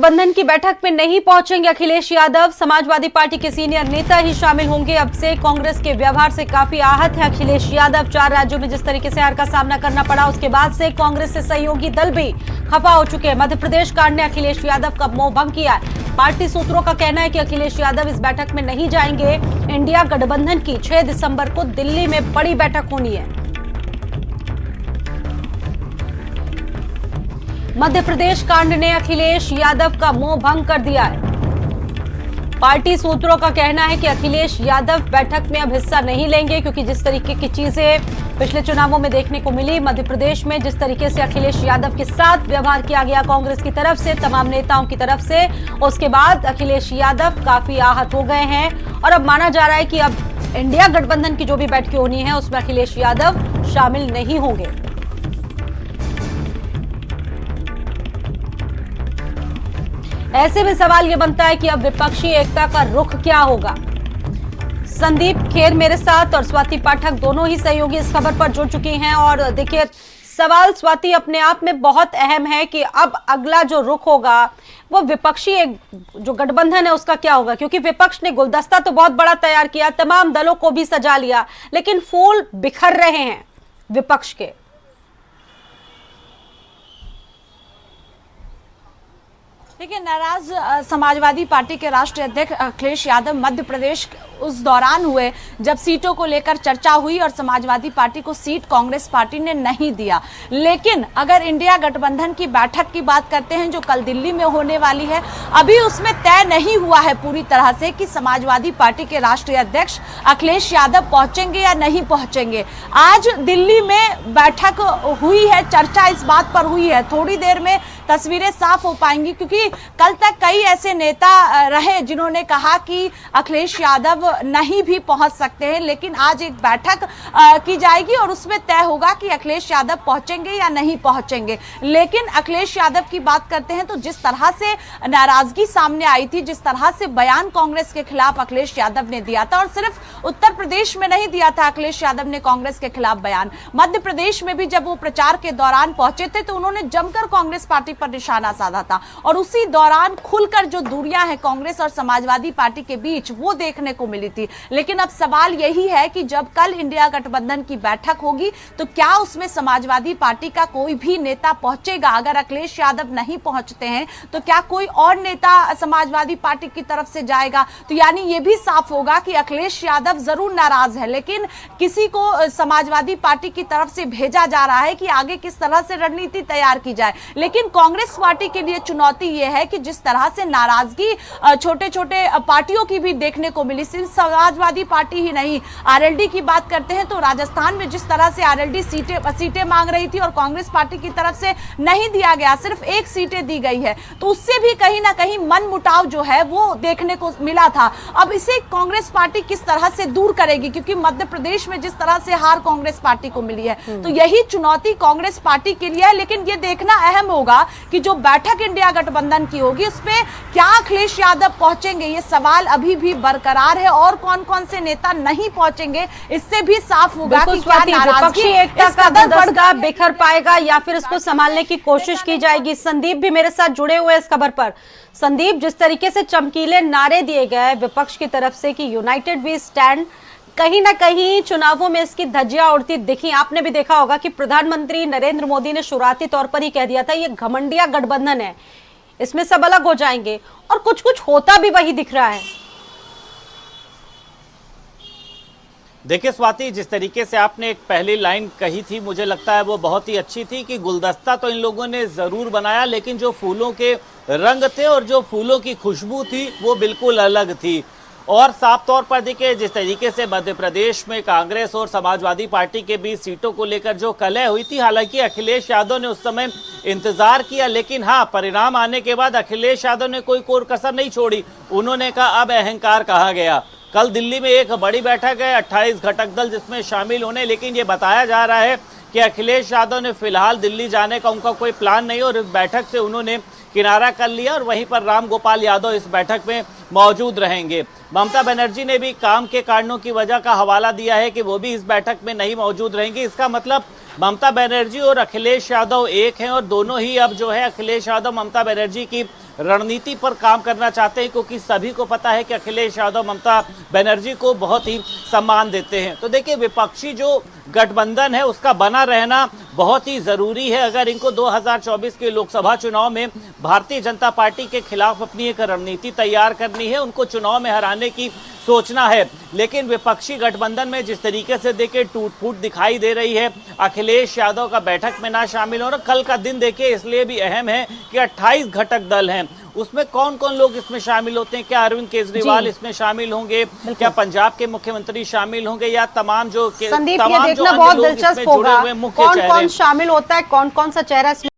गठबंधन की बैठक में नहीं पहुंचेंगे अखिलेश यादव। समाजवादी पार्टी के सीनियर नेता ही शामिल होंगे। अब से कांग्रेस के व्यवहार से काफी आहत है अखिलेश यादव। 4 राज्यों में जिस तरीके से हार का सामना करना पड़ा, उसके बाद से कांग्रेस से सहयोगी दल भी खफा हो चुके हैं। मध्य प्रदेश कांड ने अखिलेश यादव का मोह भंग किया है। पार्टी सूत्रों का कहना है कि अखिलेश यादव इस बैठक में नहीं जाएंगे। इंडिया गठबंधन की 6 दिसंबर को दिल्ली में बड़ी बैठक होनी है। मध्य प्रदेश कांड ने अखिलेश यादव का मोह भंग कर दिया है। पार्टी सूत्रों का कहना है कि अखिलेश यादव बैठक में अब हिस्सा नहीं लेंगे, क्योंकि जिस तरीके की चीजें पिछले चुनावों में देखने को मिली, मध्य प्रदेश में जिस तरीके से अखिलेश यादव के साथ व्यवहार किया गया कांग्रेस की तरफ से, तमाम नेताओं की तरफ से, उसके बाद अखिलेश यादव काफी आहत हो गए हैं। और अब माना जा रहा है कि अब इंडिया गठबंधन की जो भी बैठकें होनी है उसमें अखिलेश यादव शामिल नहीं होंगे। ऐसे में सवाल यह बनता है कि अब विपक्षी एकता का रुख क्या होगा। संदीप खेर मेरे साथ और स्वाति पाठक दोनों ही सहयोगी इस खबर पर जुड़ चुकी हैं। और देखिए, सवाल स्वाति अपने आप में बहुत अहम है कि अब अगला जो रुख होगा वो विपक्षी एक जो गठबंधन है उसका क्या होगा, क्योंकि विपक्ष ने गुलदस्ता तो बहुत बड़ा तैयार किया, तमाम दलों को भी सजा लिया, लेकिन फूल बिखर रहे हैं विपक्ष के। देखिए, नाराज समाजवादी पार्टी के राष्ट्रीय अध्यक्ष अखिलेश यादव मध्य प्रदेश उस दौरान हुए जब सीटों को लेकर चर्चा हुई और समाजवादी पार्टी को सीट कांग्रेस पार्टी ने नहीं दिया। लेकिन अगर इंडिया गठबंधन की बैठक की बात करते हैं जो कल दिल्ली में होने वाली है, अभी उसमें तय नहीं हुआ है पूरी तरह से कि समाजवादी पार्टी के राष्ट्रीय अध्यक्ष अखिलेश यादव पहुंचेंगे या नहीं पहुंचेंगे। आज दिल्ली में बैठक हुई है, चर्चा इस बात पर हुई है। थोड़ी देर में तस्वीरें साफ हो पाएंगी, क्योंकि कल तक कई ऐसे नेता रहे जिन्होंने कहा कि अखिलेश यादव नहीं भी पहुंच सकते हैं, लेकिन आज एक बैठक की जाएगी और उसमें तय होगा कि अखिलेश यादव पहुंचेंगे या नहीं पहुंचेंगे। लेकिन अखिलेश यादव की बात करते हैं तो जिस तरह से नाराजगी सामने आई थी, जिस तरह से बयान कांग्रेस के खिलाफ अखिलेश यादव ने दिया था, और सिर्फ उत्तर प्रदेश में नहीं दिया था अखिलेश यादव ने कांग्रेस के खिलाफ बयान, मध्य प्रदेश में भी जब वो प्रचार के दौरान पहुंचे थे तो उन्होंने जमकर कांग्रेस पार्टी पर निशाना साधा था। और उसी दौरान खुलकर जो दूरियां हैं कांग्रेस और समाजवादी पार्टी के बीच वो देखने को मिली थी। लेकिन अब सवाल यही है कि जब कल इंडिया गठबंधन की बैठक होगी तो क्या उसमें समाजवादी पार्टी का कोई भी नेता पहुंचेगा। अगर अखिलेश यादव नहीं पहुंचते हैं तो क्या कोई और नेता समाजवादी पार्टी की तरफ से जाएगा। तो यानी ये भी साफ होगा कि अखिलेश यादव जरूर नाराज है, लेकिन किसी को समाजवादी पार्टी की तरफ से भेजा जा रहा है कि आगे किस तरह से रणनीति तैयार की जाए। लेकिन कांग्रेस पार्टी के लिए चुनौती यह है कि जिस तरह से नाराजगी छोटे छोटे पार्टियों की भी देखने को मिली, सिर्फ समाजवादी पार्टी ही नहीं, आरएलडी की बात करते हैं तो राजस्थान में जिस तरह से आरएलडी सीटें मांग रही थी और कांग्रेस पार्टी की तरफ से नहीं दिया गया, सिर्फ 1 सीटें दी गई है, तो उससे भी कहीं ना कहीं मन मुटाव जो है वो देखने को मिला था। अब इसे कांग्रेस पार्टी किस तरह से दूर करेगी, क्योंकि मध्य प्रदेश में जिस तरह से हार कांग्रेस पार्टी को मिली है, तो यही चुनौती कांग्रेस पार्टी के लिए है। लेकिन ये देखना अहम होगा कि जो बैठक इंडिया गठबंधन की होगी उसमें क्या अखिलेश यादव पहुंचेंगे, ये सवाल अभी भी बरकरार है। और कौन कौन से नेता नहीं पहुंचेंगे इससे भी साफ होगा कि क्या नाराजगी एकता का गुलदस्ता बिखर पाएगा या फिर इसको संभालने की कोशिश की जाएगी। संदीप भी मेरे साथ जुड़े हुए इस खबर पर। संदीप, जिस तरीके से चमकीले नारे दिए गए विपक्ष की तरफ से कि यूनाइटेड वी स्टैंड, कहीं ना कहीं चुनावों में इसकी धज्जियां उड़ती दिखी। आपने भी देखा होगा कि प्रधानमंत्री नरेंद्र मोदी ने शुरुआती तौर पर ही कह दिया था ये घमंडिया गठबंधन है, इसमें सब अलग हो जाएंगे, और कुछ कुछ होता भी वही दिख रहा है। देखिए स्वाति, जिस तरीके से आपने एक पहली लाइन कही थी, मुझे लगता है वो बहुत ही अच्छी थी कि गुलदस्ता तो इन लोगों ने जरूर बनाया, लेकिन जो फूलों के रंग थे और जो फूलों की खुशबू थी वो बिल्कुल अलग थी। और साफ तौर पर देखिए, जिस तरीके से मध्य प्रदेश में कांग्रेस और समाजवादी पार्टी के बीच सीटों को लेकर जो कलह हुई थी, हालांकि अखिलेश यादव ने उस समय इंतजार किया, लेकिन हाँ, परिणाम आने के बाद अखिलेश यादव ने कोई कोर कसर नहीं छोड़ी। उन्होंने कहा अब अहंकार कहा गया। कल दिल्ली में एक बड़ी बैठक है, 28 घटक दल जिसमें शामिल होने, लेकिन ये बताया जा रहा है कि अखिलेश यादव ने फिलहाल दिल्ली जाने का उनका कोई प्लान नहीं, और इस बैठक से उन्होंने किनारा कर लिया और वहीं पर राम गोपाल यादव इस बैठक में मौजूद रहेंगे। ममता बनर्जी ने भी काम के कारणों की वजह का हवाला दिया है कि वो भी इस बैठक में नहीं मौजूद रहेंगी। इसका मतलब ममता बनर्जी और अखिलेश यादव एक हैं और दोनों ही अब जो है अखिलेश यादव ममता बनर्जी की रणनीति पर काम करना चाहते हैं, क्योंकि सभी को पता है कि अखिलेश यादव ममता बनर्जी को बहुत ही सम्मान देते हैं। तो देखिए, विपक्षी जो गठबंधन है उसका बना रहना बहुत ही जरूरी है। अगर इनको 2024 के लोकसभा चुनाव में भारतीय जनता पार्टी के खिलाफ अपनी एक रणनीति तैयार करनी है, उनको चुनाव में हराने की सोचना है। लेकिन विपक्षी गठबंधन में जिस तरीके से देखिए टूट फूट दिखाई दे रही है, अखिलेश यादव का बैठक में ना शामिल होना, कल का दिन देखिए इसलिए भी अहम है कि 28 घटक दल हैं, उसमें कौन कौन लोग इसमें शामिल होते हैं। क्या अरविंद केजरीवाल इसमें शामिल होंगे, क्या पंजाब के मुख्यमंत्री शामिल होंगे, या तमाम जो संदीप, ये देखना बहुत दिलचस्प होगा कौन कौन शामिल होता है, कौन कौन सा चेहरा इसमें